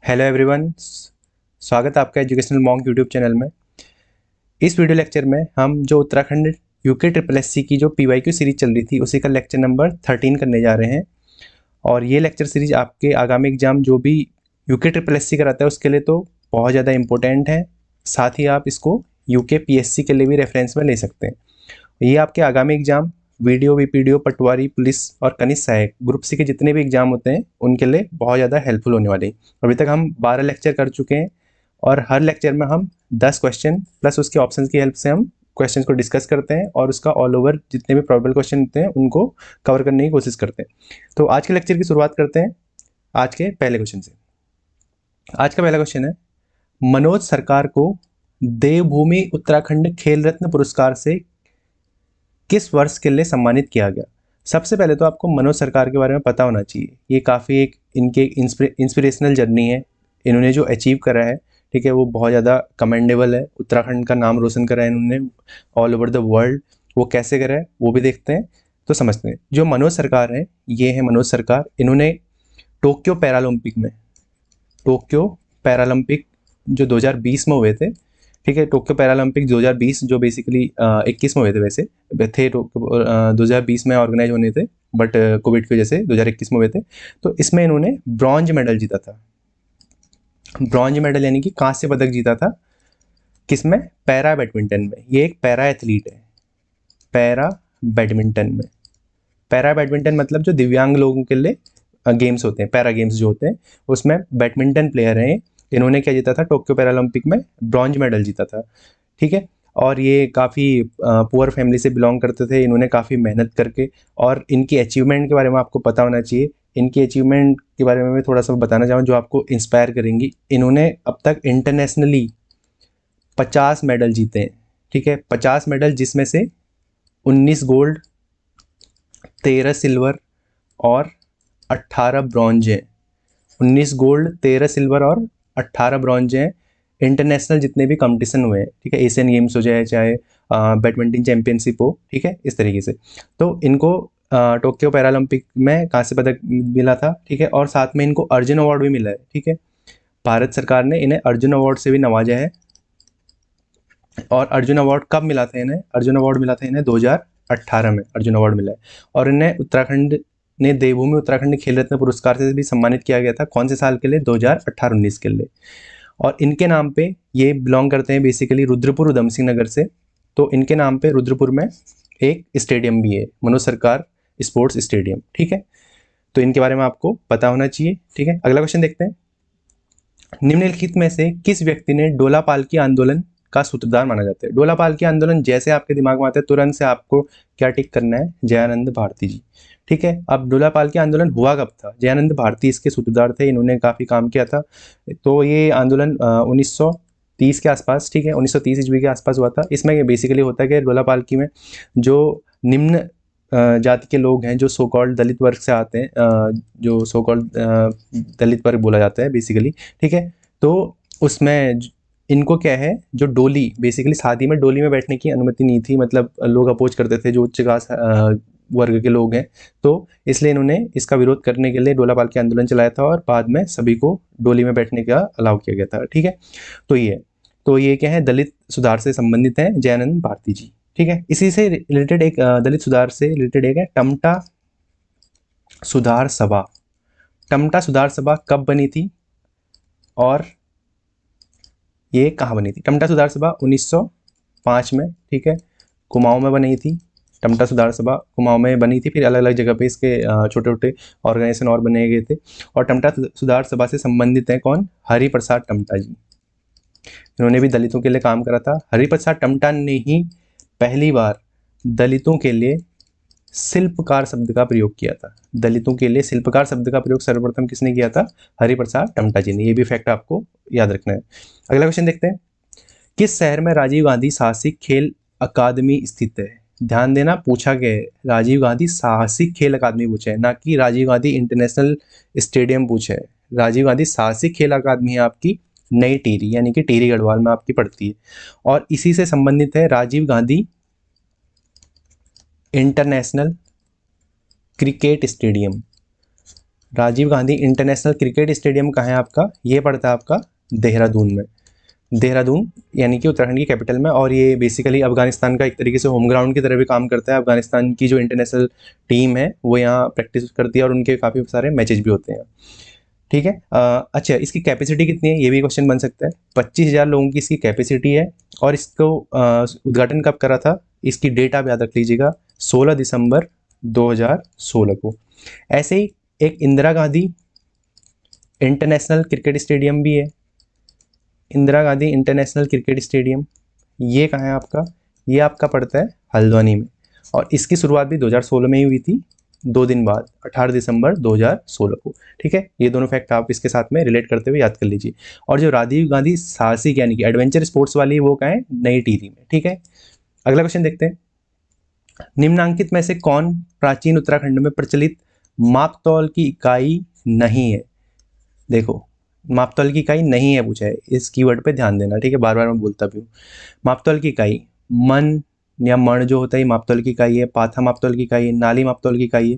Hello everyone, स्वागत है आपका एजुकेशनल मॉन्क यूट्यूब चैनल में। इस वीडियो लेक्चर में हम जो उत्तराखंड यूके ट्रिपल एससी की जो पीवाईक्यू सीरीज चल रही थी उसी का लेक्चर नंबर 13 करने जा रहे हैं। और ये लेक्चर सीरीज आपके आगामी एग्जाम जो भी यूके ट्रिपल एससी कराता है उसके लिए तो बहुत ज़्यादा इंपॉर्टेंट है। साथ ही आप इसको यूके पीएससी के लिए भी रेफरेंस में ले सकते हैं। ये आपके आगामी एग्जाम वीडियो वीपीडीओ पटवारी पुलिस और कनिष्ठ सहायक ग्रुप सी के जितने भी एग्जाम होते हैं उनके लिए बहुत ज़्यादा हेल्पफुल होने वाले हैं। अभी तक हम 12 लेक्चर कर चुके हैं और हर लेक्चर में हम 10 क्वेश्चन प्लस उसके ऑप्शंस की हेल्प से हम क्वेश्चंस को डिस्कस करते हैं और उसका ऑल ओवर जितने भी प्रोबेबल क्वेश्चन होते हैं उनको कवर करने की कोशिश करते हैं। तो आज के लेक्चर की शुरुआत करते हैं आज के पहले क्वेश्चन से। आज का पहला क्वेश्चन है, मनोज सरकार को देवभूमि उत्तराखंड खेल रत्न पुरस्कार से किस वर्ष के लिए सम्मानित किया गया। सबसे पहले तो आपको मनोज सरकार के बारे में पता होना चाहिए। ये काफ़ी एक इनके इंस्पिरेशनल जर्नी है। इन्होंने जो अचीव करा है, ठीक है, वो बहुत ज़्यादा कमेंडेबल है। उत्तराखंड का नाम रोशन करा है इन्होंने ऑल ओवर द वर्ल्ड। वो कैसे करा है वो भी देखते हैं तो समझते हैं। जो मनोज सरकार है, ये है मनोज सरकार। इन्होंने टोक्यो पैरालंपिक जो 2020 में हुए थे, ठीक है, टोक्यो पैरालंपिक 2020 जो बेसिकली 21 में हुए थे, वैसे थे 2020 में ऑर्गेनाइज होने थे बट कोविड की वजह से 2021 में हुए थे। तो इसमें इन्होंने ब्रॉन्ज मेडल जीता था। ब्रॉन्ज मेडल यानी कि कांस्य पदक जीता था। किसमें? पैरा बैडमिंटन में। ये एक पैरा एथलीट है। पैरा बैडमिंटन मतलब जो दिव्यांग लोगों के लिए गेम्स होते हैं, पैरा गेम्स जो होते हैं, उसमें बैडमिंटन प्लेयर हैं। इन्होंने क्या जीता था? टोक्यो पैरालंपिक में ब्रॉन्ज मेडल जीता था, ठीक है। और ये काफ़ी पुअर फैमिली से बिलोंग करते थे। इन्होंने काफ़ी मेहनत करके, और इनकी अचीवमेंट के बारे में आपको पता होना चाहिए। इनकी अचीवमेंट के बारे में मैं थोड़ा सा बताना चाहूँ जो आपको इंस्पायर करेंगी। इन्होंने अब तक इंटरनेशनली 50 मेडल जीते हैं, ठीक है, 50 मेडल, जिसमें से 19 गोल्ड, 13 सिल्वर और 18 ब्रॉन्ज हैं। 19 गोल्ड, 13 सिल्वर और 18 ब्रॉन्ज हैं। इंटरनेशनल जितने भी कंपटीशन हुए हैं, ठीक है, एशियन गेम्स हो जाए चाहे बैडमिंटन चैंपियनशिप हो, ठीक है, इस तरीके से। तो इनको टोक्यो पैरालंपिक में कांस्य पदक मिला था, ठीक है, और साथ में इनको अर्जुन अवार्ड भी मिला है, ठीक है। भारत सरकार ने इन्हें अर्जुन अवार्ड से भी नवाजा है। और अर्जुन अवार्ड कब मिला था इन्हें? अर्जुन अवार्ड मिला था इन्हें 2018 में अर्जुन अवार्ड मिला है। और इन्हें उत्तराखंड ने देवभूमि उत्तराखंड खेल रत्न पुरस्कार से भी सम्मानित किया गया था। कौन से साल के लिए? 2018-19 के लिए। और इनके नाम पे ये बिलोंग करते हैं बेसिकली रुद्रपुर उधम सिंह नगर से। तो इनके नाम पे रुद्रपुर में एक स्टेडियम भी है, मनोज सरकार स्पोर्ट्स स्टेडियम, ठीक है। तो इनके बारे में आपको पता होना चाहिए, ठीक है। अगला क्वेश्चन देखते हैं। निम्नलिखित में से किस व्यक्ति ने डोला पालकी आंदोलन का सूत्रधार माना जाता है? डोला पालकी आंदोलन जैसे आपके दिमाग में आता है तुरंत से आपको क्या टिक करना है? जयानंद भारती जी, ठीक है। अब डोला पालकी आंदोलन हुआ कब था? जयानंद भारती इसके सूत्रधार थे। इन्होंने काफ़ी काम किया था। तो ये आंदोलन 1930 के आसपास, ठीक है, 1930 ईस्वी के आसपास हुआ था। इसमें बेसिकली होता है कि डोला पालकी में जो निम्न जाति के लोग हैं, जो सो कॉल्ड दलित वर्ग से आते हैं, जो सो कॉल्ड दलित वर्ग बोला जाता है बेसिकली, ठीक है। तो उसमें इनको क्या है, जो डोली, बेसिकली शादी में डोली में बैठने की अनुमति नहीं थी, मतलब लोग अपोज करते थे जो उच्च कास्ट वर्ग के लोग हैं। तो इसलिए इन्होंने इसका विरोध करने के लिए डोला पालकी आंदोलन चलाया था और बाद में सभी को डोली में बैठने का अलाउ किया गया था, ठीक है। तो ये क्या है, दलित सुधार से संबंधित हैं जयानंद भारती जी, ठीक है। इसी से रिलेटेड एक दलित सुधार से रिलेटेड एक है टमटा सुधार सभा। टमटा सुधार सभा कब बनी थी और ये कहाँ बनी थी? टमटा सुधार सभा 1905 में, ठीक है, कुमाऊं में बनी थी। टमटा सुधार सभा कुमाऊं में बनी थी। फिर अलग अलग जगह पे इसके छोटे छोटे ऑर्गेनाइजेशन और बनाए गए थे। और टमटा सुधार सभा से संबंधित हैं कौन? हरिप्रसाद टमटा जी। इन्होंने भी दलितों के लिए काम करा था। हरिप्रसाद टमटा ने ही पहली बार दलितों के लिए शिल्पकार शब्द का प्रयोग किया था। दलितों के लिए शिल्पकार शब्द का प्रयोग सर्वप्रथम किसने किया था? हरिप्रसाद टमटा जी ने। ये भी फैक्ट आपको याद रखना है। अगला क्वेश्चन देखते हैं। किस शहर में राजीव गांधी साहसिक खेल अकादमी स्थित है? ध्यान देना, पूछा गया है राजीव गांधी साहसिक खेल अकादमी पूछा है, ना कि राजीव गांधी इंटरनेशनल स्टेडियम पूछा है। राजीव गांधी साहसिक खेल अकादमी है आपकी नई टिहरी, यानी कि टिहरी गढ़वाल में आपकी पड़ती है। और इसी से संबंधित है Rajiv Gandhi international cricket stadium. Rajiv Gandhi international cricket stadium कहाँ है आपका, ये पड़ता है आपका देहरादून में। देहरादून यानी कि उत्तराखंड की कैपिटल में, और ये बेसिकली अफगानिस्तान का एक तरीके से होम ग्राउंड की तरह भी काम करता है। अफगानिस्तान की जो इंटरनेशनल टीम है वो यहाँ प्रैक्टिस करती है और उनके काफ़ी सारे मैचेस भी होते हैं, ठीक है। अच्छा, इसकी कैपेसिटी कितनी है, ये भी क्वेश्चन बन सकता है। 25,000 लोगों की इसकी कैपेसिटी है। और इसको उद्घाटन कब करा था, इसकी डेट आप याद रख लीजिएगा, 16 दिसंबर 2016 को। ऐसे ही एक Indira Gandhi international cricket stadium भी है। Indira Gandhi international cricket stadium ये कहाँ है आपका, ये आपका पड़ता है हल्द्वानी में, और इसकी शुरुआत भी 2016 में ही हुई थी, 2 दिन बाद 18 दिसंबर 2016 को, ठीक है। ये दोनों फैक्ट आप इसके साथ में रिलेट करते हुए याद कर लीजिए। और जो राजीव गांधी साहसिक यानी कि एडवेंचर स्पोर्ट्स वाली वो कहाँ है, नई टिहरी में, ठीक है। अगला क्वेश्चन देखते हैं, निम्नांकित में से कौन प्राचीन उत्तराखंड में प्रचलित मापतौल की इकाई नहीं है। देखो, मापतौल की इकाई नहीं है पूछा है, इस कीवर्ड पे ध्यान देना, ठीक है, बार बार मैं बोलता भी हूँ। मापतौल की इकाई मन या मण जो होता है मापतौल की इकाई है, पाथा मापतौल की इकाई है, नाली मापतौल की इकाई है,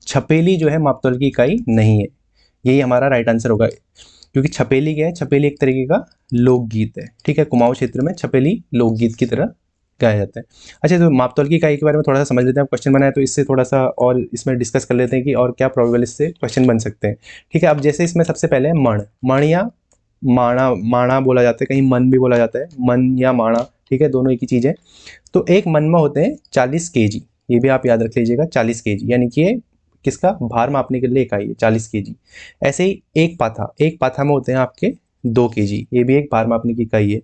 छपेली जो है मापतौल की इकाई नहीं है। यही हमारा राइट आंसर होगा, क्योंकि छपेली क्या है, छपेली एक तरीके का लोकगीत है, ठीक है। कुमाऊं क्षेत्र में छपेली लोकगीत की तरह गाया जाता है। अच्छा, तो मापतौल की इकाई के बारे में थोड़ा सा समझ लेते हैं। क्वेश्चन बनाया तो इससे थोड़ा सा और इसमें डिस्कस कर लेते हैं कि और क्या प्रोबेबल इससे क्वेश्चन बन सकते हैं, ठीक है। अब जैसे इसमें सबसे पहले मण, मण या माणा, माणा बोला जाता है, कहीं मन भी बोला जाता है, मन या माणा, ठीक है, दोनों एक ही चीज़ है। तो एक मन में होते हैं 40 kg, ये भी आप याद रख लीजिएगा, 40 kg, यानी कि ये किसका भार मापने के लिए इकाई है 40 kg। ऐसे ही एक पाथा में होते हैं आपके 2 kg, ये भी एक भार मापने की इकाई है।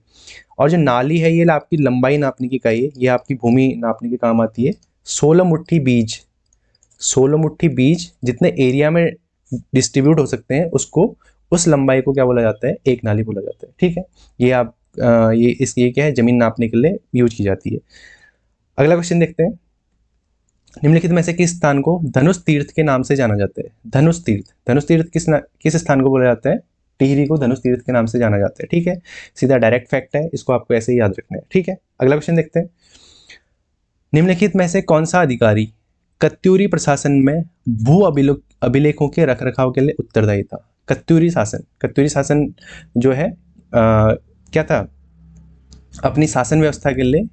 और जो नाली है ये आपकी लंबाई नापने की इकाई है, ये आपकी भूमि नापने के काम आती है। 16 मुट्ठी बीज, 16 मुट्ठी बीज जितने एरिया में डिस्ट्रीब्यूट हो सकते हैं उसको, उस लंबाई को क्या बोला जाता है, एक नाली बोला जाता है, ठीक है। ये आप ये क्या है, जमीन नापने के लिए यूज की जाती है। अगला क्वेश्चन देखते हैं, निम्नलिखित में से किस स्थान को धनुष तीर्थ के नाम से जाना जाता है। धनुष तीर्थ, धनुष तीर्थ किस स्थान को बोला जाता है, टिहरी को धनुष तीर्थ के नाम से जाना जाता है, ठीक है। सीधा डायरेक्ट फैक्ट है, इसको आपको ऐसे ही याद रखना है, ठीक है। अगला क्वेश्चन देखते हैं, निम्नलिखित में से कौन सा अधिकारी कत्यूरी प्रशासन में भू अभिलेखों के रखरखाव के लिए उत्तरदायी था। कत्यूरी शासन जो है क्या था, अपनी शासन व्यवस्था के लिए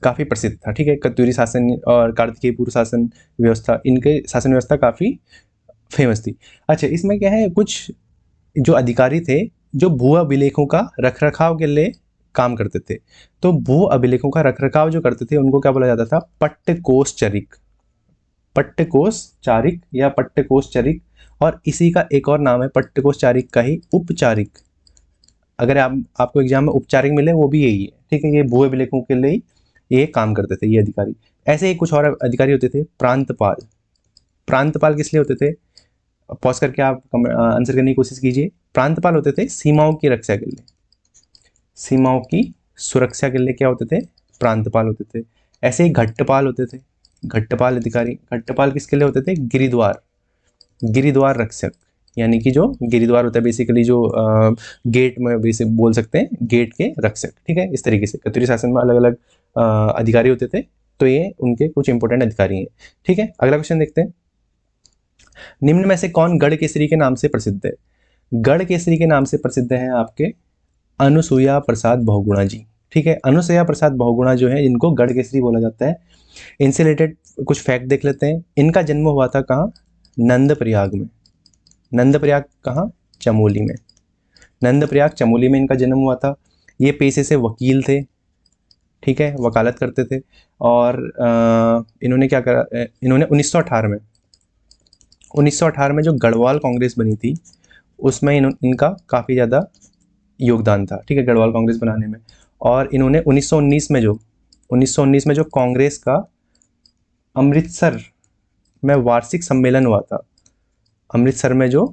काफ़ी प्रसिद्ध था, ठीक है। कत्यूरी शासन और कार्तिकेयपुर शासन व्यवस्था, इनके शासन व्यवस्था काफ़ी फेमस थी। अच्छा, इसमें क्या है, कुछ जो अधिकारी थे जो भू अभिलेखों का रखरखाव के लिए काम करते थे, तो भू अभिलेखों का रखरखाव जो करते थे उनको क्या बोला जाता था, पट्टकोषचारिक, पट्टकोषचारिक या पट्टकोषचारिक। और इसी का एक और नाम है पट्टकोषचारिक का ही उपचारिक। अगर आपको एग्जाम में उपचारिक मिले वो भी यही है, ठीक है। ये भू अभिलेखों के लिए ये काम करते थे ये अधिकारी। ऐसे ही कुछ और अधिकारी होते थे, प्रांतपाल। प्रांतपाल किस लिए होते थे, पॉज करके आप आंसर करने की कोशिश कीजिए। प्रांतपाल होते थे सीमाओं की रक्षा के लिए, सीमाओं की सुरक्षा के लिए क्या होते थे, प्रांतपाल होते थे। ऐसे ही घट्टपाल होते थे, घट्टपाल अधिकारी। घट्टपाल किसके लिए होते थे, गिरिद्वार रक्षक, यानी कि जो गिरिद्वार होता है बेसिकली जो गेट में बेसिक बोल सकते हैं, गेट के रक्षक, ठीक है। इस तरीके से कत्यूरी शासन में अलग अलग अधिकारी होते थे, तो ये उनके कुछ इंपॉर्टेंट अधिकारी हैं, ठीक है। अगला क्वेश्चन देखते हैं, निम्न में से कौन गढ़ केसरी के नाम से प्रसिद्ध है। गढ़ केसरी के नाम से प्रसिद्ध है आपके अनुसुईया प्रसाद बहुगुणा जी, ठीक है। अनुसुईया प्रसाद बहुगुणा जो है, इनको गढ़ केसरी बोला जाता है। इनसे रिलेटेड कुछ फैक्ट देख लेते हैं। इनका जन्म हुआ था कहाँ, नंदप्रयाग में। नंदप्रयाग कहाँ, चमोली में। नंदप्रयाग चमोली में इनका जन्म हुआ था। ये पेशे से वकील थे, ठीक है, वकालत करते थे। और इन्होंने क्या करा, इन्होंने 1918 में जो गढ़वाल कांग्रेस बनी थी उसमें इनका काफ़ी ज़्यादा योगदान था, ठीक है, गढ़वाल कांग्रेस बनाने में। और इन्होंने 1919 में जो कांग्रेस का अमृतसर में वार्षिक सम्मेलन हुआ था, अमृतसर में जो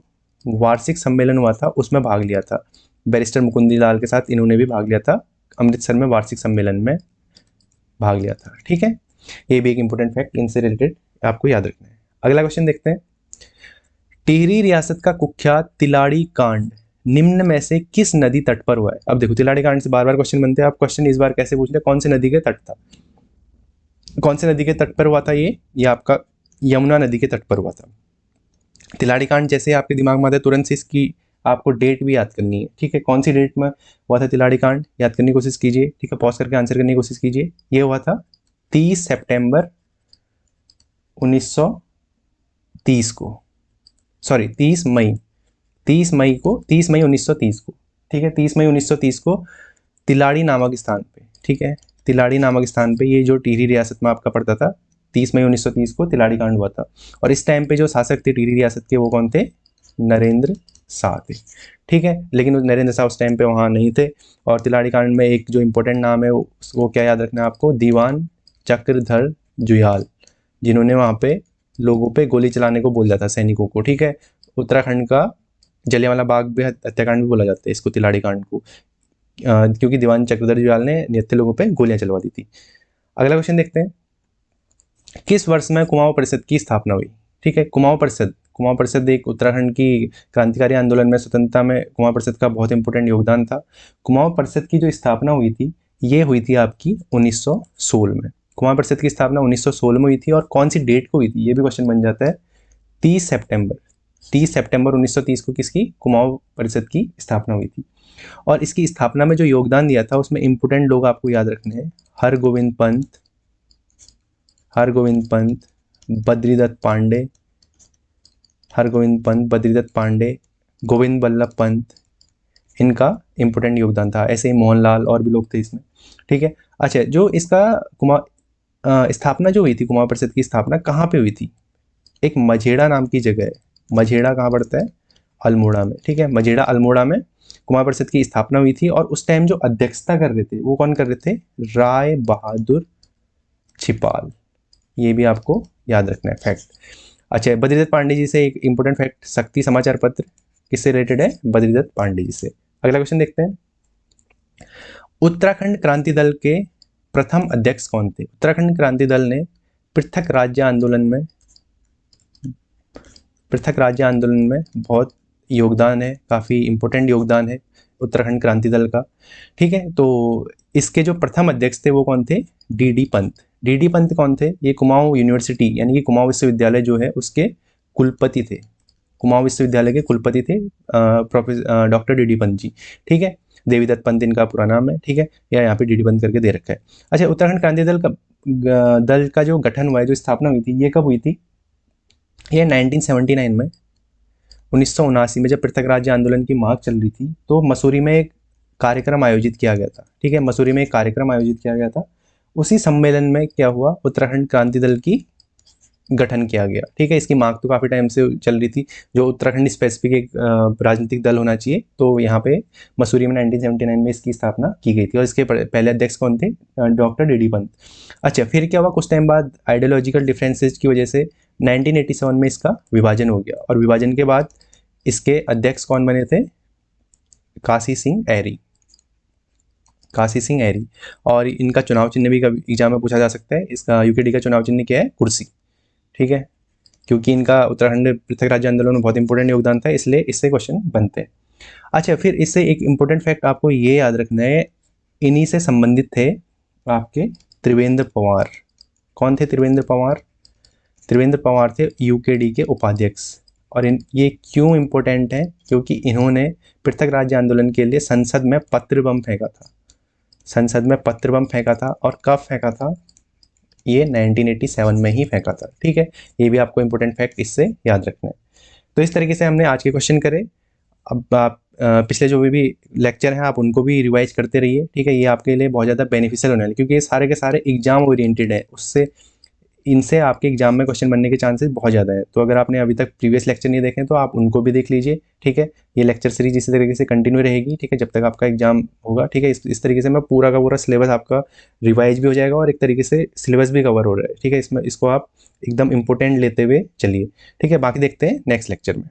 वार्षिक सम्मेलन हुआ था उसमें भाग लिया था। बैरिस्टर मुकुंदी लाल के साथ इन्होंने भी भाग लिया था, अमृतसर में वार्षिक सम्मेलन में भाग लिया था, ठीक है। ये भी एक इंपॉर्टेंट फैक्ट इनसे रिलेटेड आपको याद रखना है। अगला क्वेश्चन देखते हैं, टिहरी रियासत का कुख्यात तिलाड़ी कांड निम्न में से किस नदी तट पर हुआ है। अब देखो, तिलाड़ी कांड से बार बार क्वेश्चन बनते हैं। आप क्वेश्चन इस बार कैसे पूछ रहे हैं, कौन सी नदी के तट था, कौन से नदी के तट पर हुआ था ये आपका यमुना नदी के तट पर हुआ था, तिलाड़ी कांड जैसे आपके दिमाग में आता है तुरंत से इसकी आपको डेट भी याद करनी है, ठीक है। कौन सी डेट में हुआ था तिलाड़ी कांड, याद करने की कोशिश कीजिए, ठीक है। पॉज करके आंसर करने की कोशिश कीजिए। ये हुआ था 30 सितंबर 1930 को, सॉरी 30 मई 1930 को, ठीक है। 30 मई 1930 को तिलाड़ी नामक स्थान पे, ठीक है, तिलाड़ी नामक स्थान पे, ये जो टिहरी रियासत में आपका पड़ता था, 30 मई 1930 को तिलाड़ी कांड हुआ था। और इस टाइम पे जो शासक थे टिहरी रियासत के वो कौन थे, नरेंद्र शाह थे, ठीक है। लेकिन नरेंद्र शाह उस टाइम पे वहाँ नहीं थे। और तिलाड़ी कांड में एक जो इम्पोर्टेंट नाम है वो क्या याद रखना है आपको, दीवान चक्रधर जुयाल, जिन्होंने वहाँ पे लोगों पे गोली चलाने को बोल दिया था, सैनिकों को, ठीक है। उत्तराखंड का जलियांवाला बाग भी हत्याकांड भी बोला जाता है इसको, तिलाड़ी कांड को, क्योंकि दीवान चक्रधर जुयाल ने निहत्थे लोगों पे गोलियां चलवा दी थी। अगला क्वेश्चन देखते हैं, किस वर्ष में कुमाऊं परिषद की स्थापना हुई, ठीक है। कुमाऊं परिषद एक उत्तराखंड की क्रांतिकारी आंदोलन में, स्वतंत्रता में कुमाऊं परिषद का बहुत इंपॉर्टेंट योगदान था। कुमाऊं परिषद की जो स्थापना हुई थी ये हुई थी आपकी 1916 में। कुमाऊं परिषद की स्थापना 1916 में हुई थी। और कौन सी डेट को हुई थी ये भी क्वेश्चन बन जाता है, 30 सितंबर 1930 को किसकी, कुमाऊं परिषद की स्थापना हुई थी। और इसकी स्थापना में जो योगदान दिया था उसमें इंपोर्टेंट लोग आपको याद रखने हैं, हरगोविंद पंत, बद्रीदत्त पांडे, गोविंद बल्लभ पंत, इनका इंपोर्टेंट योगदान था। ऐसे ही मोहनलाल और भी लोग थे इसमें, ठीक है। अच्छा, जो इसका स्थापना जो हुई थी, कुमाऊं परिषद की स्थापना कहाँ पे हुई थी, एक मझेड़ा नाम की जगह है। मझेड़ा कहाँ पड़ता है, अल्मोड़ा में, ठीक है। मझेड़ा अल्मोड़ा में कुमाऊं परिषद की स्थापना हुई थी। और उस टाइम जो अध्यक्षता कर रहे थे वो कौन कर रहे थे, राय बहादुर छिपाल, ये भी आपको याद रखना है फैक्ट। अच्छा, बद्रीदत्त पांडे जी से एक इंपॉर्टेंट फैक्ट, शक्ति समाचार पत्र किससे रिलेटेड है, बद्रीदत्त पांडे जी से। अगला क्वेश्चन देखते हैं, उत्तराखंड क्रांति दल के प्रथम अध्यक्ष कौन थे। उत्तराखंड क्रांति दल ने पृथक राज्य आंदोलन में बहुत योगदान है, काफ़ी इंपॉर्टेंट योगदान है उत्तराखंड क्रांति दल का, ठीक है। तो इसके जो प्रथम अध्यक्ष थे वो कौन थे, डी डी पंत कौन थे, ये कुमाऊं यूनिवर्सिटी यानी कि कुमाऊं विश्वविद्यालय जो है उसके कुलपति थे। कुमाऊं विश्वविद्यालय के कुलपति थे professor doctor D D Pant ji, ठीक है। देवीदत्त पंत इनका पूरा नाम है, ठीक है, या यहाँ पे डी डी पंत करके दे रखा है। अच्छा, उत्तराखंड क्रांति दल का जो गठन हुआ है, जो स्थापना हुई थी, ये कब हुई थी, ये 1979 में, 1979 में जब पृथक राज्य आंदोलन की मांग चल रही थी तो मसूरी में एक कार्यक्रम आयोजित किया गया था, ठीक है। मसूरी में एक कार्यक्रम आयोजित किया गया था। उसी सम्मेलन में क्या हुआ, उत्तराखंड क्रांति दल की गठन किया गया, ठीक है। इसकी मांग तो काफ़ी टाइम से चल रही थी, जो उत्तराखंड स्पेसिफिक एक राजनीतिक दल होना चाहिए, तो यहाँ पे मसूरी में 1979 में इसकी स्थापना की गई थी। और इसके पहले अध्यक्ष कौन थे, डॉक्टर डी डी पंत। अच्छा, फिर क्या हुआ, कुछ टाइम बाद आइडियोलॉजिकल डिफरेंसेज की वजह से 1987 में इसका विभाजन हो गया। और विभाजन के बाद इसके अध्यक्ष कौन बने थे, काशी सिंह ऐरी। और इनका चुनाव चिन्ह भी कभी एग्जाम में पूछा जा सकता है, इसका यूकेडी का चुनाव चिन्ह क्या है, कुर्सी, ठीक है। क्योंकि इनका उत्तराखंड पृथक राज्य आंदोलन में बहुत इंपॉर्टेंट योगदान था, इसलिए इससे क्वेश्चन बनते हैं। अच्छा, फिर इससे एक इंपॉर्टेंट फैक्ट आपको ये याद रखना है, इन्हीं से संबंधित थे आपके त्रिवेंद्र पवार। कौन थे त्रिवेंद्र पवार थे यूकेडी के उपाध्यक्ष। और ये क्यों इम्पोर्टेंट है, क्योंकि इन्होंने पृथक राज्य आंदोलन के लिए संसद में पत्र बम फेंका था। और कब फेंका था, ये 1987 में ही फेंका था, ठीक है। ये भी आपको इंपॉर्टेंट फैक्ट इससे याद रखना है। तो इस तरीके से हमने आज के क्वेश्चन करे। अब आप पिछले जो भी लेक्चर हैं आप उनको भी रिवाइज करते रहिए, ठीक है। ये आपके लिए बहुत ज़्यादा बेनिफिशियल होने वाले, क्योंकि ये सारे के सारे एग्जाम ओरिएंटेड है, उससे इनसे आपके एग्जाम में क्वेश्चन बनने के चांसेस बहुत ज़्यादा है। तो अगर आपने अभी तक प्रीवियस लेक्चर नहीं देखे तो आप उनको भी देख लीजिए, ठीक है। ये लेक्चर सीरीज इसी तरीके से कंटिन्यू रहेगी, ठीक है, जब तक आपका एग्जाम होगा, ठीक है। इस तरीके से मैं पूरा का पूरा सिलेबस आपका रिवाइज भी हो जाएगा और एक तरीके से सिलेबस भी कवर हो रहा है, ठीक है। इसको आप एकदम इंपॉर्टेंट लेते हुए चलिए, ठीक है। बाकी देखते हैं नेक्स्ट लेक्चर में।